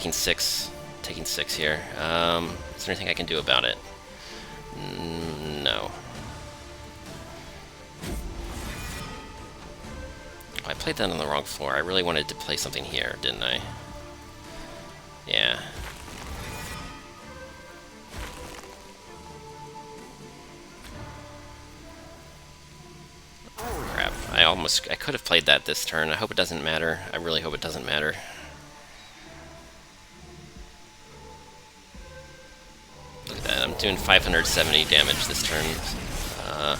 taking six here. Is there anything I can do about it? No. Oh, I played that on the wrong floor. I really wanted to play something here, didn't I? Yeah. Crap. I could have played that this turn. I hope it doesn't matter. I really hope it doesn't matter. Look at that. I'm doing 570 damage this turn. I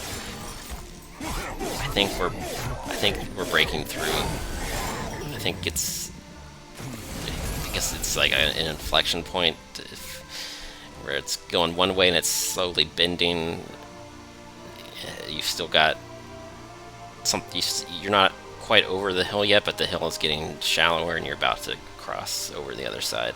think we're breaking through. I guess it's like an inflection point where it's going one way and it's slowly bending. You've still got you're not quite over the hill yet, but the hill is getting shallower and you're about to cross over the other side.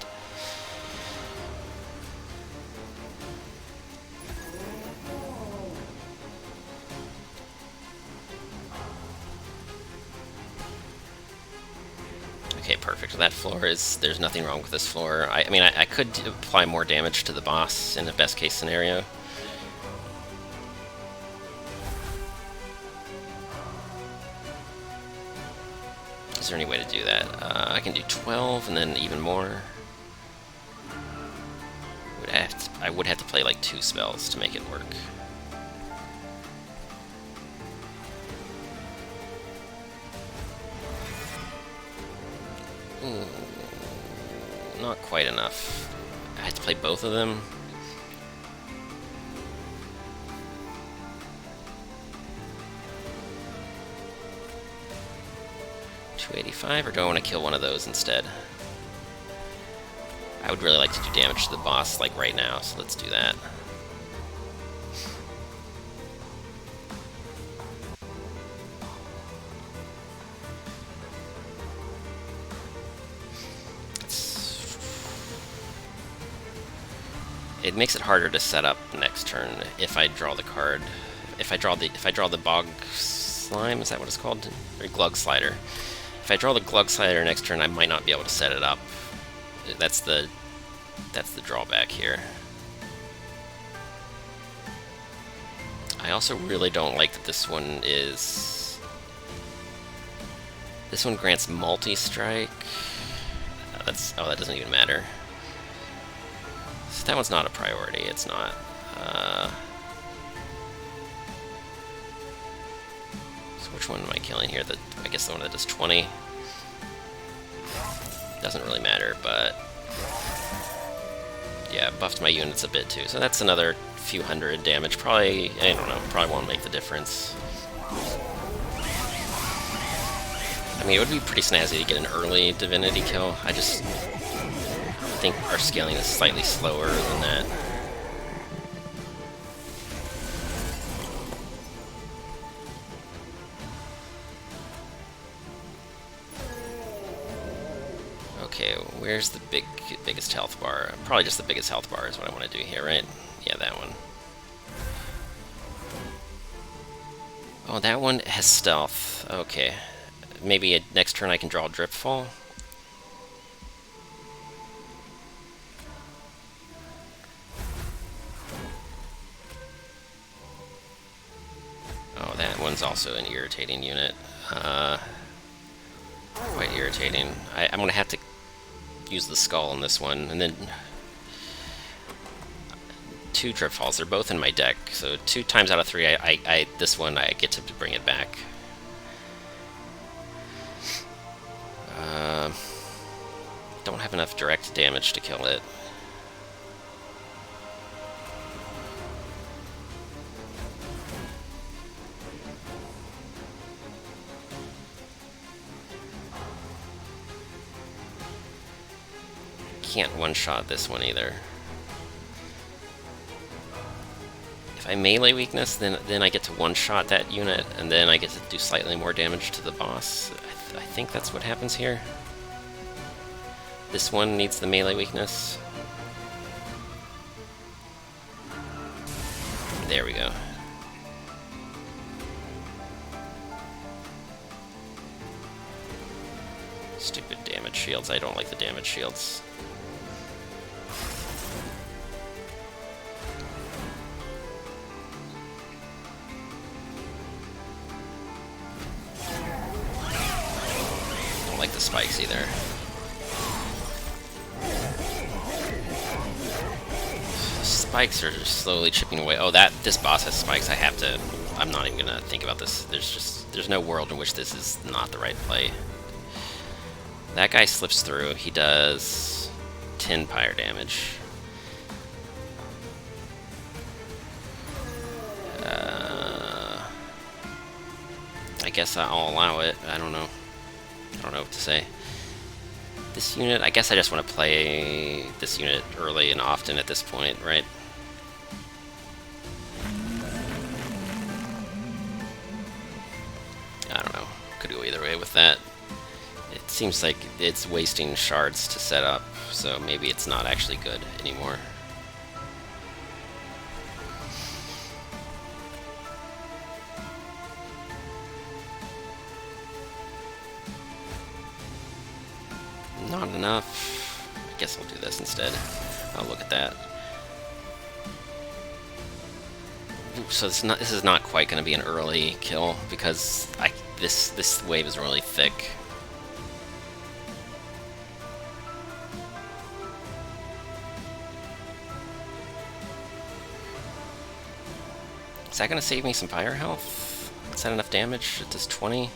Okay, perfect. That floor there's nothing wrong with this floor. I mean, I could apply more damage to the boss in the best case scenario. Is there any way to do that? I can do 12 and then even more. I would have to play like 2 spells to make it work. Ooh, not quite enough. I had to play both of them. $285, or do I want to kill one of those instead? I would really like to do damage to the boss, like right now, so let's do that. It makes it harder to set up next turn if I draw the card. If I draw the bog slime, is that what it's called? Or glug slider. If I draw the glug slider next turn, I might not be able to set it up. That's the drawback here. I also really don't like that this one grants multi-strike. That doesn't even matter. So that one's not a priority. It's not. So which one am I killing here? I guess the one that does 20. Doesn't really matter, but yeah, buffed my units a bit too. So that's another few hundred damage. Probably, I don't know, probably won't make the difference. I mean, it would be pretty snazzy to get an early Divinity kill. I just think our scaling is slightly slower than that. Okay, where's the biggest health bar? Probably just the biggest health bar is what I want to do here, right? Yeah, that one. Oh, that one has stealth. Okay. Maybe next turn I can draw Dripfall. Oh, that one's also an irritating unit. Quite irritating. I'm going to have to use the skull on this one, and then 2 Dripfalls. They're both in my deck, so 2 times out of 3, this one I get to bring it back. Don't have enough direct damage to kill it. Can't one-shot this one either. If I melee weakness, then I get to one-shot that unit, and then I get to do slightly more damage to the boss. I think that's what happens here. This one needs the melee weakness. There we go. Stupid damage shields. I don't like the damage shields. spikes either. Spikes are just slowly chipping away. Oh, this boss has spikes. I'm not even gonna think about this. There's no world in which this is not the right play. That guy slips through. He does 10 pyre damage. I guess I'll allow it. I don't know. I don't know what to say. This unit, I guess I just want to play this unit early and often at this point, right? I don't know. Could go either way with that. It seems like it's wasting shards to set up, so maybe it's not actually good anymore. Not enough. I guess I'll do this instead. I'll look at that. So this is not quite going to be an early kill because this wave is really thick. Is that going to save me some fire health? Is that enough damage? It does 20. It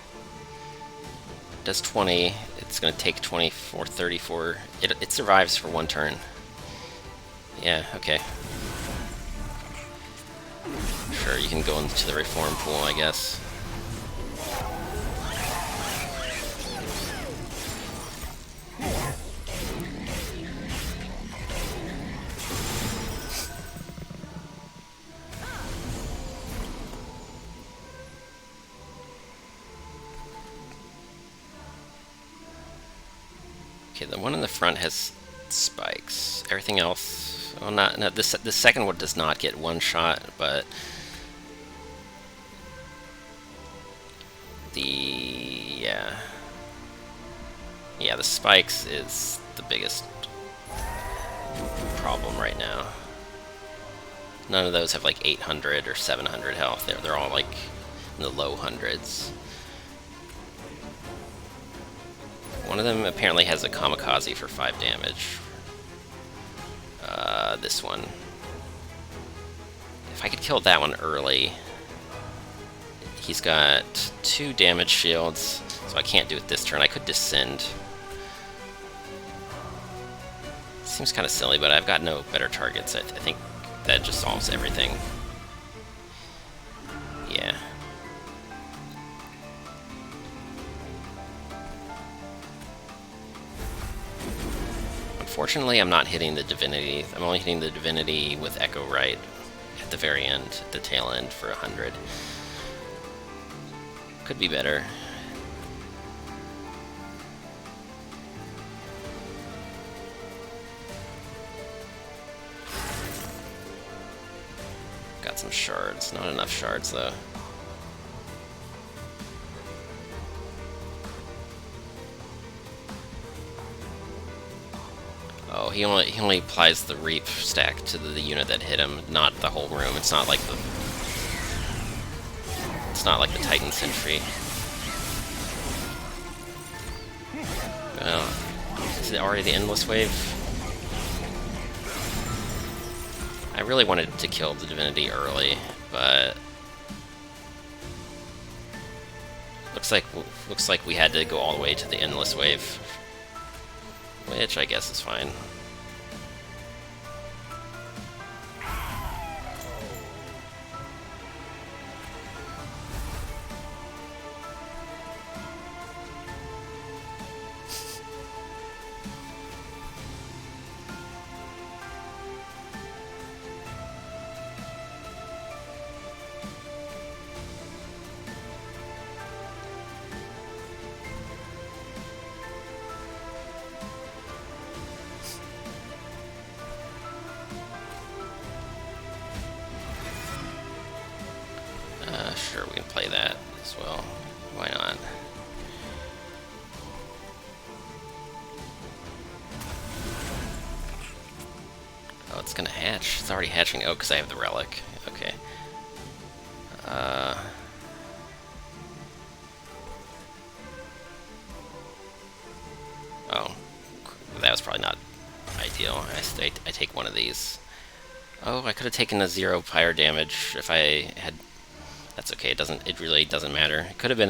does 20. It's going to take 24, 34. It survives for one turn. Yeah, okay. Sure, you can go into the reform pool, I guess. Okay, the one in the front has spikes. Everything else, well, no, the second one does not get one shot, but yeah, the spikes is the biggest problem right now. None of those have like 800 or 700 health. They're all like in the low hundreds. One of them apparently has a kamikaze for 5 damage. This one. If I could kill that one early. He's got 2 damage shields, so I can't do it this turn. I could descend. Seems kind of silly, but I've got no better targets. I think that just solves everything. Yeah. Unfortunately, I'm not hitting the Divinity. I'm only hitting the Divinity with Echowright at the very end, at the tail end for 100. Could be better. Got some shards. Not enough shards, though. Oh, he only applies the Reap stack to the unit that hit him, not the whole room. It's not like the Titan Sentry. Well, is it already the Endless Wave? I really wanted to kill the Divinity early, but looks like we had to go all the way to the Endless Wave, which I guess is fine. Sure, we can play that as well. Why not? Oh, it's gonna hatch. It's already hatching. Oh, because I have the relic. Okay. probably not ideal. I take one of these. Oh, I could have taken a 0 fire damage if I had. That's okay. It really doesn't matter. It could have been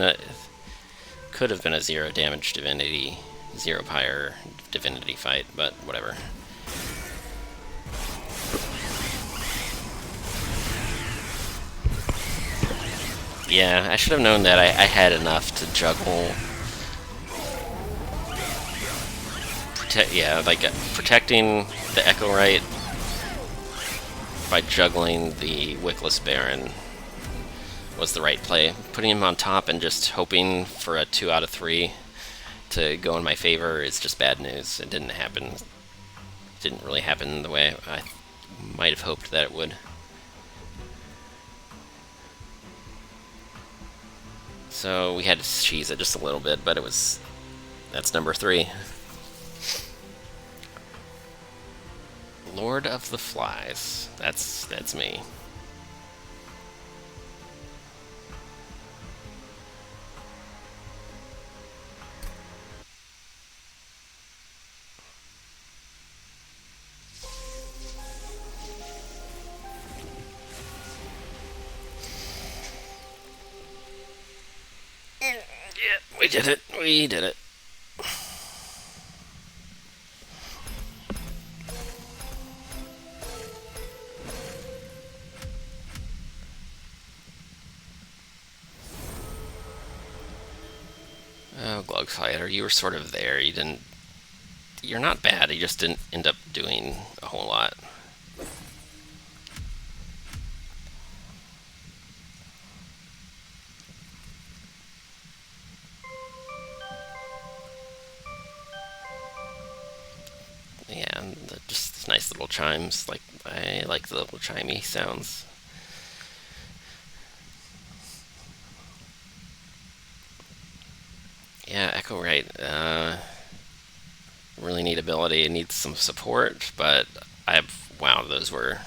a 0 damage divinity, 0 pyre divinity fight, but whatever. Yeah, I should have known that I had enough to juggle. Protecting the Echowright by juggling the Wickless Baron was the right play. Putting him on top and just hoping for a 2 out of 3 to go in my favor is just bad news. It didn't happen. It didn't really happen the way I might have hoped that it would. So we had to cheese it just a little bit, but that's number 3. Lord of the Flies. That's me. Yeah, we did it. We did it. Oh, Glug Fighter, you were sort of there. You're not bad. You just didn't end up doing a whole lot. Yeah, and just nice little chimes. I like the little chimey sounds. Yeah, Echowright. Really neat ability. It needs some support, but wow, those were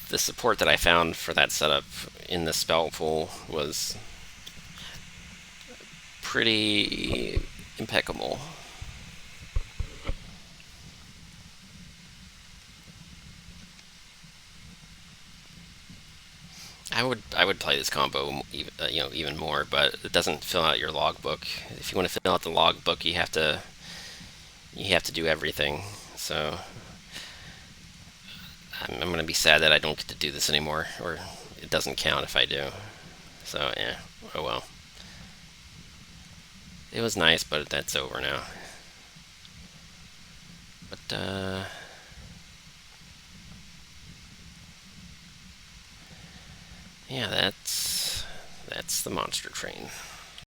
the support that I found for that setup in the spell pool was pretty impeccable. I would play this combo even more, but it doesn't fill out your logbook. If you want to fill out the logbook, you have to do everything. So I'm gonna be sad that I don't get to do this anymore, or it doesn't count if I do. So yeah, oh well. It was nice, but that's over now. But yeah, that's the monster train.